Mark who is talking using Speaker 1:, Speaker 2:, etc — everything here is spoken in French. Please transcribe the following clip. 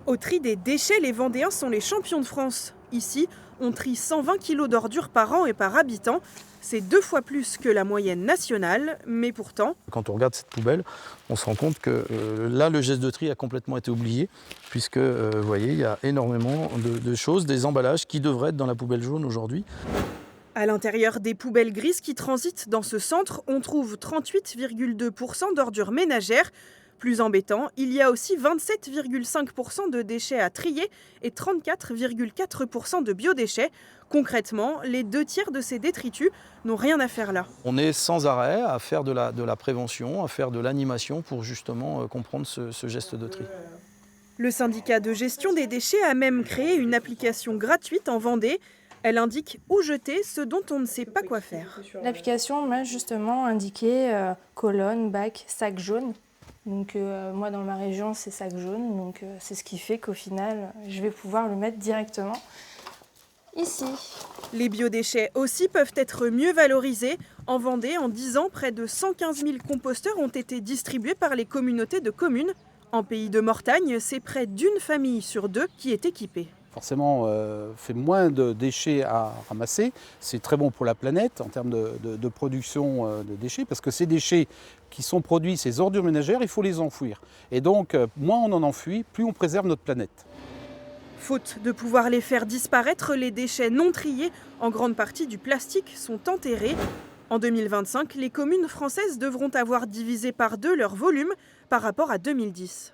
Speaker 1: Au tri des déchets, les Vendéens sont les champions de France. Ici, on trie 120 kg d'ordures par an et par habitant. C'est 2 fois plus que la moyenne nationale, mais pourtant,
Speaker 2: Quand on regarde cette poubelle, on se rend compte que là, le geste de tri a complètement été oublié, puisque vous voyez, il y a énormément de choses, des emballages qui devraient être dans la poubelle jaune aujourd'hui.
Speaker 1: à l'intérieur des poubelles grises qui transitent dans ce centre, on trouve 38,2% d'ordures ménagères. Plus embêtant, il y a aussi 27,5% de déchets à trier et 34,4% de biodéchets. Concrètement, les 2 tiers de ces détritus n'ont rien à faire là.
Speaker 2: On est sans arrêt à faire de la prévention, à faire de l'animation pour justement comprendre ce geste de tri.
Speaker 1: Le syndicat de gestion des déchets a même créé une application gratuite en Vendée. Elle indique où jeter ce dont on ne sait pas quoi faire.
Speaker 3: L'application m'a justement indiqué colonne, bac, sac jaune. Donc moi dans ma région c'est sac jaune, donc c'est ce qui fait qu'au final je vais pouvoir le mettre directement ici.
Speaker 1: Les biodéchets aussi peuvent être mieux valorisés. En Vendée, en 10 ans, près de 115 000 composteurs ont été distribués par les communautés de communes. En Pays de Mortagne, c'est près d'une famille sur 2 qui est équipée.
Speaker 4: Forcément, fait moins de déchets à ramasser. C'est très bon pour la planète en termes de production de déchets, parce que ces déchets qui sont produits, ces ordures ménagères, il faut les enfouir. Et donc, moins on en enfouit, plus on préserve notre planète.
Speaker 1: Faute de pouvoir les faire disparaître, les déchets non triés, en grande partie du plastique, sont enterrés. En 2025, les communes françaises devront avoir divisé par 2 leur volume par rapport à 2010.